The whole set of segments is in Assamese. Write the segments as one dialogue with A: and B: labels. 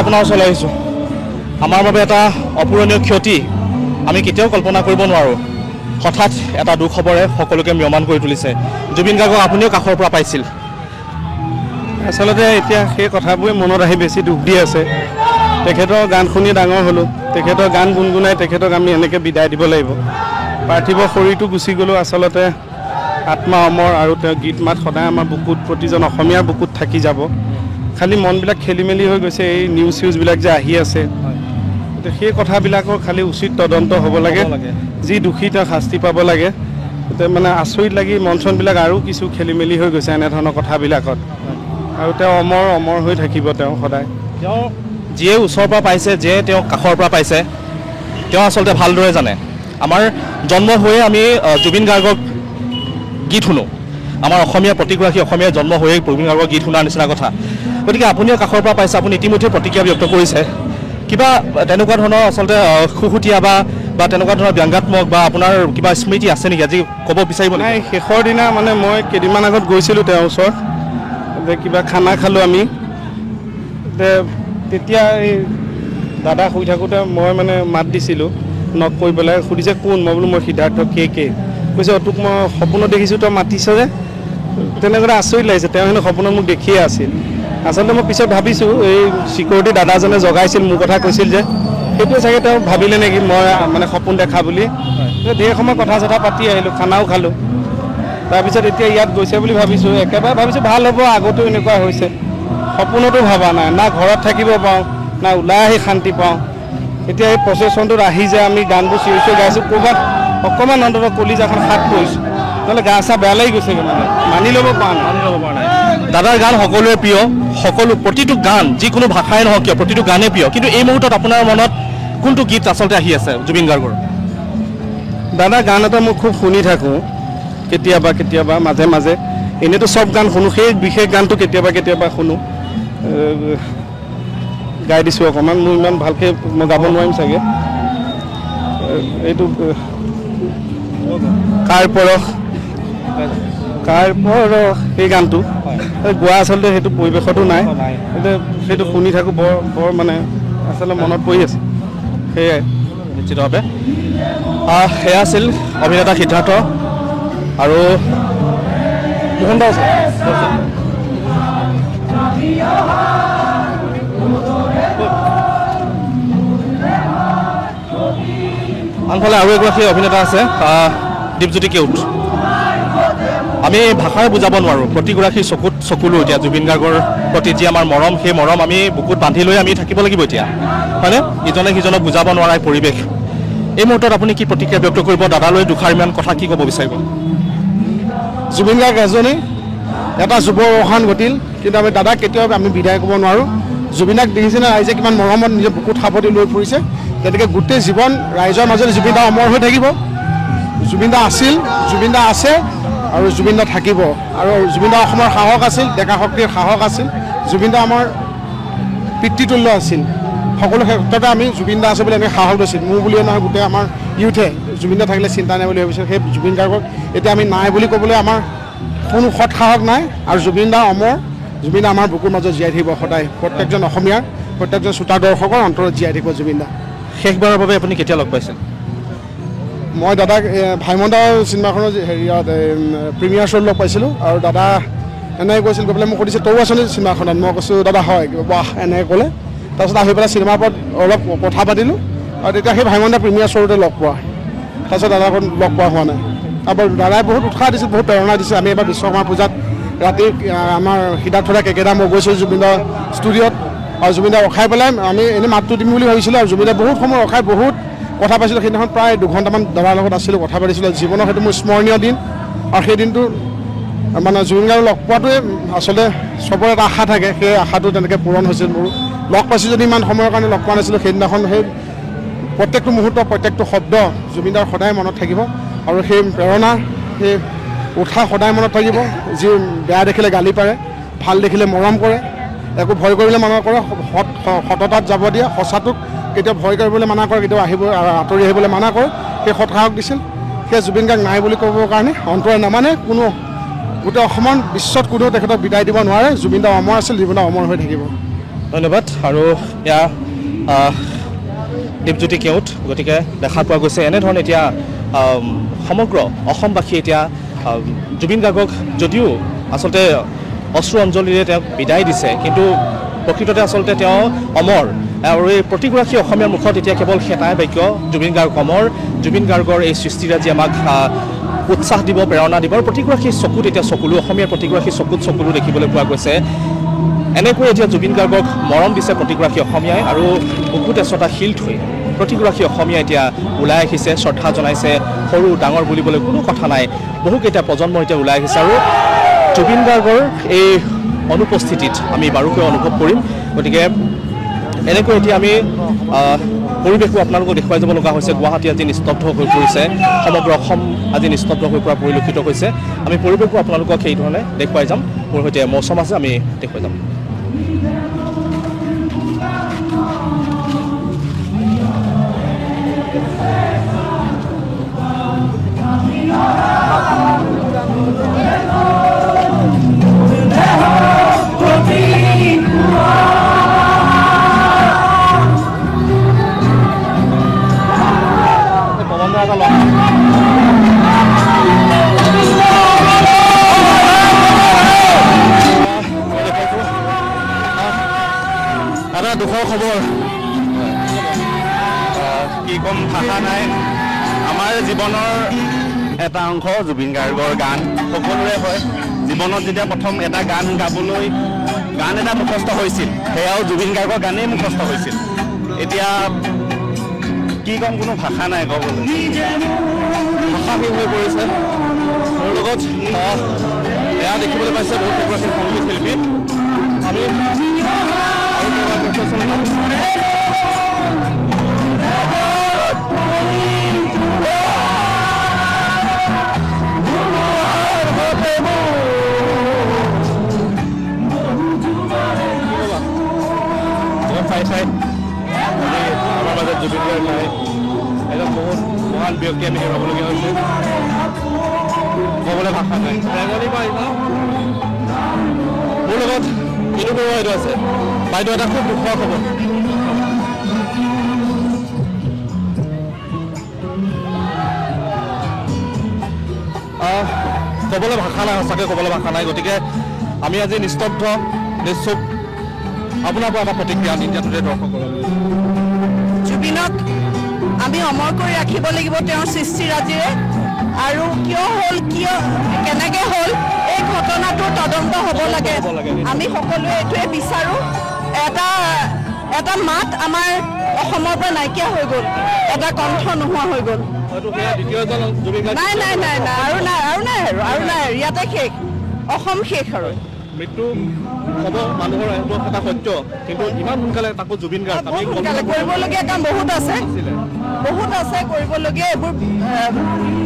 A: আপোনাৰ ওচৰলৈ আহিছোঁ। আমাৰ বাবে এটা অপূৰণীয় ক্ষতি আমি কেতিয়াও কল্পনা কৰিব নোৱাৰোঁ। হঠাৎ এটা দুখ খবৰে সকলোকে ম্ৰিয়মান কৰি তুলিছে। জুবিন গাৰ্গক আপুনিও কাষৰ পৰা পাইছিল।
B: আচলতে এতিয়া সেই কথাবোৰে মনত আহি বেছি দুখ দি আছে। তেখেতৰ গান শুনি ডাঙৰ হ'লোঁ, তেখেতৰ গান গুণগুণাই তেখেতক আমি এনেকৈ বিদায় দিব লাগিব। পাৰ্থিৱ শৰীৰটো গুচি গ'লেও আচলতে আত্মা অমৰ আৰু তেওঁ গীত মাত সদায় আমাৰ বুকুত, প্ৰতিজন অসমীয়াৰ বুকুত থাকি যাব। খালি মনবিলাক খেলি মেলি হৈ গৈছে, এই নিউজ চিউজবিলাক যে আহি আছে, সেই কথাবিলাকৰ খালি উচিত তদন্ত হ'ব লাগে। যি দোষী তেওঁ শাস্তি পাব লাগে। মানে আচৰিত লাগি মন চনবিলাক আৰু কিছু খেলি মেলি হৈ গৈছে এনেধৰণৰ কথাবিলাকত। আৰু তেওঁ অমৰ হৈ থাকিব তেওঁ সদায়।
A: তেওঁ যিয়ে ওচৰৰ পৰা পাইছে, যিয়ে তেওঁ কাষৰ পৰা পাইছে, তেওঁ আচলতে ভালদৰে জানে। আমাৰ জন্ম হৈয়ে আমি জুবিন গাৰ্গক গীত শুনো। আমাৰ অসমীয়া প্ৰতিগৰাকী অসমীয়া জন্ম হৈয়ে জুবিন গাৰ্গৰ গীত শুনাৰ নিচিনা কথা। গতিকে আপুনিও কাষৰ পৰা পাইছে, আপুনি ইতিমধ্যে প্ৰতিক্ৰিয়া ব্যক্ত কৰিছে। কিবা তেনেকুৱা ধৰণৰ আচলতে খুহুতীয়া বা তেনেকুৱা ধৰণৰ ব্যংগাত্মক বা আপোনাৰ কিবা স্মৃতি আছে নেকি আজি ক'ব বিচাৰিব?
B: নাই, শেষৰ দিনা মানে মই কেইদিনমান আগত গৈছিলোঁ তেওঁৰ ওচৰত, কিবা খানা খালোঁ আমি। তেতিয়া এই দাদা শুই থাকোঁতে মই মানে মাত দিছিলোঁ, নক কৰি পেলাই সুধিছে কোন? মই বোলো মই সিদ্ধাৰ্থ কে কৈছে তোক মই সপোনত দেখিছোঁ, তই মাতিছ যে। তেনেকৈ আচৰিত লাগিছে, তেওঁ হেনো সপোনত মোক দেখিয়ে আছিল। আচলতে মই পিছত ভাবিছোঁ এই চিকিউৰিটি দাদাজনে জগাইছিল, মোৰ কথা কৈছিল যে, সেইটোৱে চাগে তেওঁ ভাবিলে নেকি মই মানে সপোন দেখা বুলি। ধেৰ সময় কথা চথা পাতি আহিলোঁ, খানাও খালোঁ। তাৰপিছত এতিয়া ইয়াত গৈছে বুলি ভাবিছোঁ, একেবাৰে ভাবিছোঁ ভাল হ'ব। আগতেও এনেকুৱা হৈছে, সপোনতো ভবা নাই, না ঘৰত থাকিব পাৰোঁ, না ওলাই আহি শান্তি পাওঁ। এতিয়া এই প্ৰচেশ্যনটোত আহি যে আমি গানবোৰ চিঞৰি চিঞৰি গাইছোঁ, ক'ৰবাত অকণমান অন্ততঃ কলিজাখন হাত পৰিছোঁ, নহ'লে গা চা বেয়া লাগি গৈছেগৈ। মানে মানি ল'ব পৰা নাই।
A: দাদাৰ গান সকলোৰে প্ৰিয়, প্ৰতিটো গান যিকোনো ভাষাই নহওক কিয় প্ৰতিটো গানেই প্ৰিয়। কিন্তু এই মুহূৰ্তত আপোনাৰ মনত কোনটো গীত আচলতে আহি আছে জুবিন গাৰ্গৰ?
B: দাদা গান এটা মই খুব শুনি থাকোঁ, কেতিয়াবা মাজে মাজে। এনেইতো চব গান শুনো, সেই বিশেষ গানটো কেতিয়াবা শুনো। গাই দিছোঁ অকণমান, মোৰ ইমান ভালকৈ মই গাব নোৱাৰিম চাগে। এইটো কাৰ পৰশ সেই গানটো গোৱা আচলতে সেইটো পৰিৱেশতো নাই। সেইটো শুনি থাকোঁ, বৰ মানে আচলতে মনত পৰি আছে। সেয়াই
A: নিশ্চিতভাৱে সেয়া আছিল অভিনেতা সিদ্ধাৰ্থ আৰু মোহন দাস। আনফালে আৰু এগৰাকী অভিনেতা আছে দীপজ্যোতি কেওট। আমি ভাষাৰে বুজাব নোৱাৰোঁ, প্ৰতিগৰাকী চকুত চকুলো এতিয়া জুবিন গাৰ্গৰ প্ৰতি যি আমাৰ মৰম, সেই মৰম আমি বুকুত বান্ধি লৈ আমি থাকিব লাগিব এতিয়া, হয়নে? ইজনে সিজনক বুজাব নোৱাৰা পৰিৱেশ। এই মুহূৰ্তত আপুনি কি প্ৰতিক্ৰিয়া ব্যক্ত কৰিব? দাদালৈ দুষাৰমান কথা কি ক'ব বিচাৰিব?
B: জুবিন গাৰ্গ এজনেই এটা যুৱ অৱসান ঘটিল, কিন্তু আমি দাদাক কেতিয়াও আমি বিদায় ক'ব নোৱাৰোঁ। জুবিনদাক দেখিছেনে ৰাইজে কিমান মৰমত নিজৰ বুকুত সাৱটি লৈ ফুৰিছে। গতিকে গোটেই জীৱন ৰাইজৰ মাজত জুবিনদা অমৰ হৈ থাকিব। জুবিনদা আছিল, জুবিনদা আছে আৰু জুবিনদা থাকিব। আৰু জুবিনদা অসমৰ সাহস আছিল, ডেকা শক্তিৰ সাহস আছিল। জুবিনদা আমাৰ পিতৃতুল্য আছিল। সকলো ক্ষেত্ৰতে আমি জুবিনদা আছে বুলি আমি সাহস লৈছিল। মোৰ বুলিয়ে নহয়, গোটেই আমাৰ ইউথে জুবিনদা থাকিলে চিন্তা নাই বুলি ভাবিছিল। সেই জুবিন গাৰ্গক এতিয়া আমি নাই বুলি ক'বলৈ আমাৰ কোনো সৎ সাহস নাই। আৰু জুবিনদা অমৰ, জুবিনদা আমাৰ বুকুৰ মাজত জীয়াই থাকিব সদায়। প্ৰত্যেকজন অসমীয়াৰ, প্ৰত্যেকজন শ্ৰোতা দৰ্শকৰ অন্তৰত জীয়াই থাকিব জুবিনদা।
A: শেষবাৰৰ বাবে আপুনি কেতিয়া লগ পাইছিল?
B: মই দাদাক ভাইমন্দা চিনেমাখনৰ হেৰিয়ত প্ৰিমিয়াৰ শ্ব'ত লগ পাইছিলোঁ। আৰু দাদা এনেকৈ কৈছিল, গৈ পেলাই মোক সুধিছে তয়ো আছনে চিনেমাখনত? মই কৈছোঁ দাদা হয়, বাহ এনেকৈ ক'লে। তাৰপিছত আহি পেলাই চিনেমাৰ ওপৰত অলপ কথা পাতিলোঁ। আৰু তেতিয়া সেই ভাইমন্দা প্ৰিমিয়াৰ শ্ব'তে লগ পোৱা। তাৰপিছত দাদাক লগ পোৱা হোৱা নাই। আৰু দাদাই বহুত উৎসাহ দিছিল, বহুত প্ৰেৰণা দিছিল। আমি এবাৰ বিশ্বকৰ্মা পূজাত ৰাতি আমাৰ সিদ্ধাৰ্থ কেকেদা মই গৈছিলোঁ জুবিনদাৰ ষ্টুডিঅ'ত। আৰু জুবিনদাক ৰখাই পেলাই আমি এনেই মাতটো দিম বুলি ভাবিছিলোঁ। আৰু জুবিনদাই বহুত সময় ৰখাই বহুত কথা পাইছিলোঁ। সেইদিনাখন প্ৰায় 2 ঘণ্টামান দাদাৰ লগত আছিলোঁ, কথা পাতিছিলোঁ। জীৱনৰ সেইটো মোৰ স্মৰণীয় দিন। আৰু সেই দিনটো মানে জুবিন গাৰ্গক লগ পোৱাটোৱে আচলতে চবৰে এটা আশা থাকে, সেই আশাটো তেনেকৈ পূৰণ হৈছিল। মোৰ লগ পাইছোঁ যদি ইমান সময়ৰ কাৰণে লগ পোৱা নাছিলোঁ। সেইদিনাখন সেই প্ৰত্যেকটো মুহূৰ্ত, প্ৰত্যেকটো শব্দ জুবিনদাৰ সদায় মনত থাকিব। আৰু সেই প্ৰেৰণা, সেই উৎসাহ সদায় মনত থাকিব। যি বেয়া দেখিলে গালি পাৰে, ভাল দেখিলে মৰম কৰে, একো ভয় কৰিলে মানা কৰে, সততাত যাব দিয়ে, সঁচাটোক কেতিয়াও ভয় কৰিবলৈ মানা কৰে, কেতিয়াও আঁতৰি আহিবলৈ মানা কৰে। সেই সৎ সাহস দিছিল। সেই জুবিন গাৰ্গ নাই বুলি ক'বৰ কাৰণে অন্তৰে নামানে। কোনো গোটেই অসমৰ বিশ্বত কোনেও তেখেতক বিদায় দিব নোৱাৰে। জুবিনদা অমৰ আছিল, জুবিনদা অমৰ হৈ থাকিব।
A: ধন্যবাদ। আৰু এয়া দীপজ্যোতি কেওট। গতিকে দেখা পোৱা গৈছে এনেধৰণে এতিয়া সমগ্ৰ অসমবাসী এতিয়া জুবিন গাৰ্গক যদিও আচলতে অশ্ৰু অঞ্জলিৰে তেওঁক বিদায় দিছে, কিন্তু প্ৰকৃততে আচলতে তেওঁ অমৰ। আৰু এই প্ৰতিগৰাকী অসমীয়াৰ মুখত এতিয়া কেৱল এটাই বাক্য, জুবিন গাৰ্গ অমৰ। জুবিন গাৰ্গৰ এই সৃষ্টিৰাজি আমাক উৎসাহ দিব, প্ৰেৰণা দিব। আৰু প্ৰতিগৰাকী চকুত এতিয়া চকুলো, অসমীয়াৰ প্ৰতিগৰাকী চকুলো দেখিবলৈ পোৱা গৈছে। এনেকৈ এতিয়া জুবিন গাৰ্গক মৰম দিছে প্ৰতিগৰাকী অসমীয়াই, আৰু বুকুত এচটা শিল থৈ প্ৰতিগৰাকী অসমীয়াই এতিয়া ওলাই আহিছে, শ্ৰদ্ধা জনাইছে। সৰু ডাঙৰ বুলিবলৈ কোনো কথা নাই, বহুকেইটা প্ৰজন্ম এতিয়া ওলাই আহিছে। আৰু জুবিন গাৰ্গৰ এই অনুপস্থিতিত আমি বাৰুকৈ অনুভৱ কৰিম। গতিকে এনেকৈ এতিয়া আমি পৰিৱেশো আপোনালোকক দেখুৱাই যাব লগা হৈছে। গুৱাহাটী আজি নিস্তব্ধ হৈ পৰিছে, সমগ্ৰ অসম আজি নিস্তব্ধ হৈ পৰা পৰিলক্ষিত হৈছে। আমি পৰিৱেশো আপোনালোকক সেইধৰণে দেখুৱাই যাম। মোৰ সৈতে মৌচম আছে, আমি দেখুৱাই যাম।
C: এটা দুখৰ খবৰ, কি ক'ম, ভাষা নাই। আমাৰ জীৱনৰ এটা অংশ জুবিন গাৰ্গৰ গান সকলোৰে হয়। জীৱনত যেতিয়া প্ৰথম এটা গান গাবলৈ গান এটা মুখস্থ হৈছিল, সেয়াও জুবিন গাৰ্গৰ গানেই মুখস্থ হৈছিল। এতিয়া কি ক'ম, কোনো ভাষা নাই ক'বলৈ,
A: ভাষাহীন হৈ পৰিছে। মোৰ লগত এয়া দেখিবলৈ পাইছে বহুত কেইগৰাকী সংগীত শিল্পী। আমি আমাৰ মাজত জুবিন গাৰ্গ নাই, এজন বহুত মহান ব্যক্তি আমি হেৰুৱাবলগীয়া হৈছে। ক'বলৈ ভাষা নাই। মোৰ লগত ইনু বৰুৱা বাইদেউ আছে। বাইদেউ, এটা খুব দুখৰ খবৰ। ক'বলৈ ভাষা নাই, সঁচাকৈ ক'বলৈ ভাষা নাই। গতিকে আমি আজি নিস্তব্ধ, নিশ্চুপ। আপোনাৰ পৰা এটা প্ৰতিক্ৰিয়া ইণ্ডিয়াটোতে দৰ্শকসকলক।
D: জুবিনক আমি অমৰ কৰি ৰাখিব লাগিব তেওঁৰ সৃষ্টিৰাজিৰে। আৰু কিয় হ'ল, কেনেকৈ হ'ল, এই ঘটনাটোৰ তদন্ত হ'ব লাগে। আমি সকলোৱে এইটোৱে বিচাৰোঁ। এটা মাত আমাৰ অসমৰ পৰা নাইকিয়া হৈ গ'ল, এটা কণ্ঠ নোহোৱা হৈ গ'ল। নাই, ইয়াতে শেষ, অসম শেষ। আৰু
A: মৃত্যু হ'ব মানুহৰ, এইটো এটা সত্য, কিন্তু ইমান সোনকালে তাকো জুবিন গাৰ্গ।
D: বহুত সোনকালে কৰিবলগীয়া কাম বহুত আছে কৰিবলগীয়া। এইবোৰ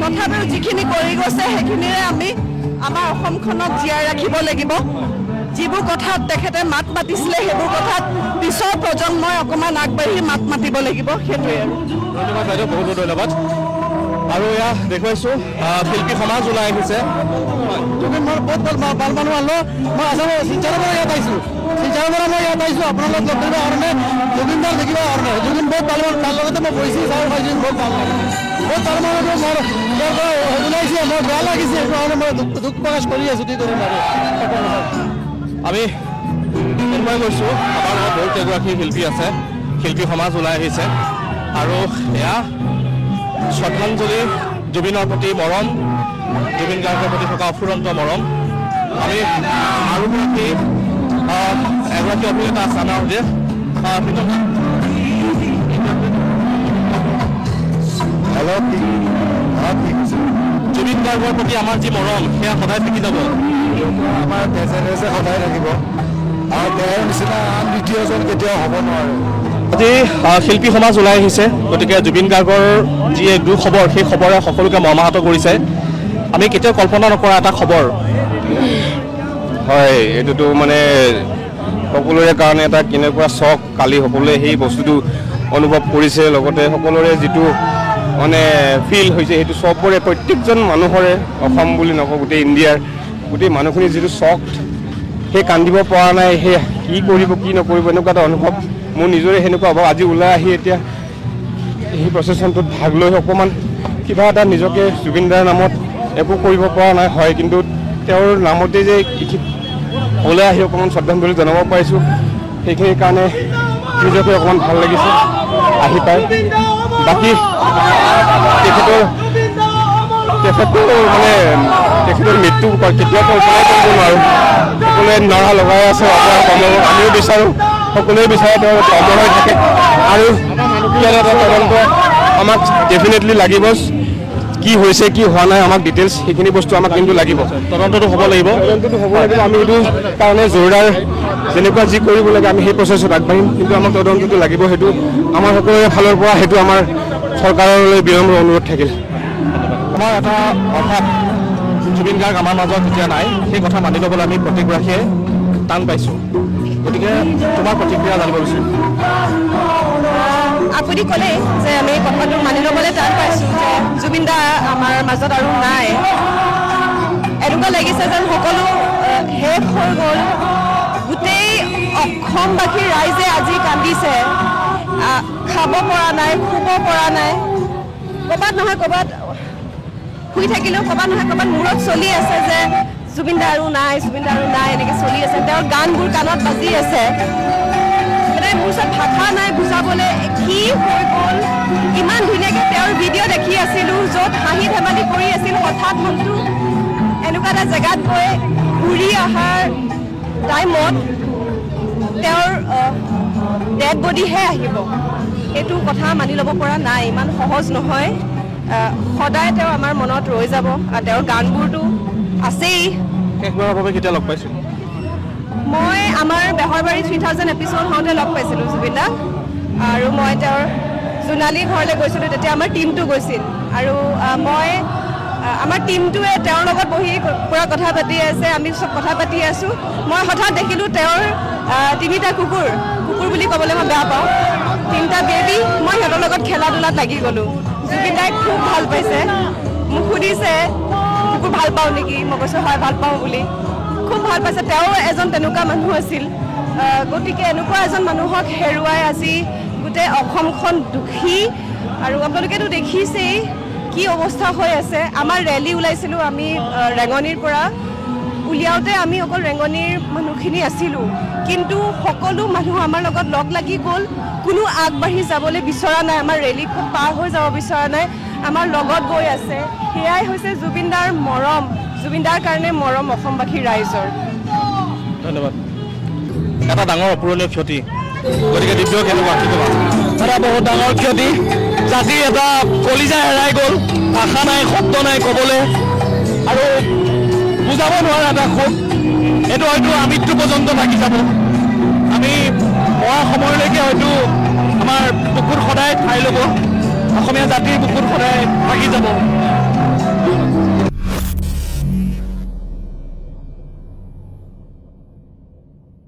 D: তথাপিও যিখিনি কৰি গৈছে সেইখিনিৰে আমি আমাৰ অসমখনক জীয়াই ৰাখিব লাগিব। যিবোৰ কথাত তেখেতে মাত মাতিছিলে, সেইবোৰ কথাত পিছৰ প্ৰজন্মই অকণমান আগবাঢ়ি মাত মাতিব লাগিব। সেইটোৱে আৰু।
A: ধন্যবাদ বাইদেউ, বহুত বহুত ধন্যবাদ। আৰু এয়া দেখুৱাইছোঁ শিল্পী সমাজ ওলাই আহিছে।
B: জুবিন মই বহুত ভাল মানুহ আনো। মই আচলতে শিলচৰৰ পৰা ইয়াত আহিছোঁ। আপোনালোক লগ কৰিবৰ কাৰণে, জুবিন দাৰ দেখিবৰ কাৰণে। জুবিন বহুত ভাল মানুহ, তাৰ লগতে মই বহিছোঁ, চাই পাইছোঁ, বহুত ভাল মানুহ। বহুত ভাল মানুহ মোৰ ওলাইছে, মোৰ বেয়া লাগিছে। সেইটো কাৰণে মই দুখ প্ৰকাশ কৰি আছোঁ। কি কৰিম আৰু
A: আমি এনেকুৱাই কৈছোঁ, আমাৰ লগত বহুত কেইগৰাকী শিল্পী আছে, শিল্পী সমাজ ওলাই আহিছে। আৰু এয়া শ্ৰদ্ধাঞ্জলি, জুবিনৰ প্ৰতি মৰম, জুবিন গাৰ্গৰ প্ৰতি থকা অফুৰন্ত মৰম। আমি আৰু এগৰাকী অভিনেতা আছে আমাৰ সৈতে। জুবিন গাৰ্গৰ প্ৰতি আমাৰ যি মৰম, সেয়া সদায় থাকি যাব।
B: আমাৰ তেজে সদায় থাকিব, আৰু তেওঁৰ নিচিনা আন দ্বিতীয়জন কেতিয়াও হ'ব নোৱাৰে।
A: আজি শিল্পী সমাজ ওলাই আহিছে। গতিকে জুবিন গাৰ্গৰ যি দুখ খবৰ, সেই খবৰে সকলোকে মৰ্মাহত কৰিছে। আমি কেতিয়াও কল্পনা নকৰা এটা খবৰ।
C: হয়, এইটোতো মানে সকলোৰে কাৰণে এটা কেনেকুৱা চখ। কালি সকলোৱে সেই বস্তুটো অনুভৱ কৰিছে, লগতে সকলোৰে যিটো মানে ফিল হৈছে, সেইটো চবৰে প্ৰত্যেকজন মানুহৰে, অসম বুলি নকওঁ, গোটেই ইণ্ডিয়াৰ গোটেই মানুহখিনিৰ যিটো চখ, সেই কান্দিব পৰা নাই,
E: কি কৰিব কি নকৰিব এনেকুৱা এটা অনুভৱ মোৰ নিজৰে সেনেকুৱা হ'ব। আজি ওলাই আহি এতিয়া এই প্ৰচেছনটোত ভাগ লৈ অকণমান কিবা এটা নিজকে জুবিন দাৰ নামত একো কৰিব পৰা নাই হয়, কিন্তু তেওঁৰ নামতে যে ওলাই আহি অকণমান শ্ৰদ্ধাঞ্জলি জনাব পাৰিছোঁ সেইখিনিৰ কাৰণে নিজকে অকণমান ভাল লাগিছে আহি পাই। বাকী তেখেতৰ মানে তেখেতৰ মৃত্যু কেতিয়া কল্পনা কৰিব নোৱাৰোঁ। সকলোৱে নৰা লগাই আছে আমিও বিচাৰোঁ, সকলোৱে বিচাৰে তেওঁ অমৰ হৈ থাকে আৰু এটা তদন্ত আমাক ডেফিনেটলি লাগিব। কি হৈছে কি হোৱা নাই আমাক ডিটেইলছ সেইখিনি বস্তু আমাক কিন্তু লাগিব,
A: তদন্তটো হ'ব লাগিব।
E: আমি এইটো কাৰণে জোৰদাৰ যেনেকুৱা যি কৰিব লাগে আমি সেই প্ৰচেছত আগবাঢ়িম, কিন্তু আমাক তদন্তটো লাগিব। সেইটো আমাৰ সকলোৰে ফালৰ পৰা সেইটো আমাৰ চৰকাৰলৈ বিনম্ৰ অনুৰোধ থাকিল।
A: আমাৰ এটা অভাৱ জুবিন গাৰ্গ আমাৰ মাজত এতিয়া নাই, সেই কথা মানি ল'বলৈ আমি প্ৰত্যেকগৰাকীয়ে টান পাইছোঁ। গতিকে তোমাৰ প্ৰতিক্ৰিয়া জানিব বিচাৰিম।
D: আপুনি ক'লে যে আমি কথাটো মানি ল'বলৈ টান পাইছোঁ যে জুবিন দা আমাৰ মাজত আৰু নাই। এনেকুৱা লাগিছে যেন সকলো শেষ হৈ গ'ল। গোটেই অসমবাসী ৰাইজে আজি কান্দিছে, খাব পৰা নাই, শুব পৰা নাই, ক'ৰবাত নহয় ক'ৰবাত শুই থাকিলেও ক'ৰবাত নহয় ক'ৰবাত মূৰত চলি আছে যে জুবিন দা আৰু নাই, জুবিন দা আৰু নাই, এনেকৈ চলি আছে। তেওঁৰ গানবোৰ কাণত বাজি আছে। মানে মোৰ ওচৰত ভাষা নাই বুজাবলৈ কি হৈ গ'ল। ইমান ধুনীয়াকৈ তেওঁৰ ভিডিঅ' দেখি আছিলোঁ য'ত হাঁহি ধেমালি কৰি আছিল, হঠাৎ মনটো এনেকুৱা এটা জেগাত গৈ ঘূৰি অহাৰ টাইমত তেওঁৰ ডেড বডিহে আহিব। এইটো কথা মানি ল'ব পৰা নাই, ইমান সহজ নহয়। সদায় তেওঁ আমাৰ মনত ৰৈ যাব। তেওঁৰ গানবোৰতো আছেই।
A: শেষবাৰৰ বাবে কেতিয়া লগ পাইছোঁ?
D: মই আমাৰ বেহৰবাৰী 3000 এপিছ'ড হওঁতে লগ পাইছিলোঁ জুবিন দাক, আৰু মই তেওঁৰ জোনালী ঘৰলৈ গৈছিলোঁ। তেতিয়া আমাৰ টীমটো গৈছিল আৰু আমাৰ টীমটোৱে তেওঁৰ লগত বহি পূৰা কথা পাতি আছে, আমি চব কথা পাতি আছোঁ। মই হঠাৎ দেখিলোঁ তেওঁৰ 3টা কুকুৰ বুলি ক'বলৈ মই বেয়া পাওঁ, 3টা বেবী, মই সিহঁতৰ লগত খেলা ধূলাত লাগি গ'লোঁ। জুবিন দাই খুব ভাল পাইছে, মোক সুধিছে কুকুৰ ভাল পাওঁ নেকি, মই কৈছোঁ হয় ভাল পাওঁ বুলি। খুব ভাল পাইছে। তেওঁ এজন তেনেকুৱা মানুহ আছিল। গতিকে এনেকুৱা এজন মানুহক হেৰুৱাই আজি গোটেই অসমখন দুখী, আৰু আপোনালোকেতো দেখিছেই কি অৱস্থা হৈ আছে। আমাৰ ৰেলী ওলাইছিলোঁ আমি ৰেঙনিৰ পৰা, উলিয়াওঁতে আমি অকল ৰেঙনিৰ মানুহখিনি আছিলোঁ, কিন্তু সকলো মানুহ আমাৰ লগত লগ লাগি গ'ল। কোনো আগবাঢ়ি যাবলৈ বিচৰা নাই, আমাৰ ৰেলীখন পাৰ হৈ যাব বিচৰা নাই, আমাৰ লগত গৈ আছে। সেয়াই হৈছে জুবিন দাৰ মৰম, জুবিন দাৰ কাৰণে মৰম অসমবাসী ৰাইজৰ।
A: ধন্যবাদ। এটা ডাঙৰ অপূৰণীয় ক্ষতি, গতিকে দিব্য কেনেকুৱা কি ক'বা?
F: এটা বহুত ডাঙৰ ক্ষতি, জাতিৰ এটা কলিজা হেৰাই গ'ল, ভাষা নাই, শব্দ নাই ক'বলৈ, আৰু বুজাব নোৱাৰা এটা সুখ। এইটো হয়তো আমৃত্যু পৰ্যন্ত থাকি যাব। আমি মৰা সময়লৈকে হয়তো আমাৰ বুকুত সদায় ঠাই ল'ব, অসমীয়া জাতিৰ বুকুত সদায় থাকি যাব।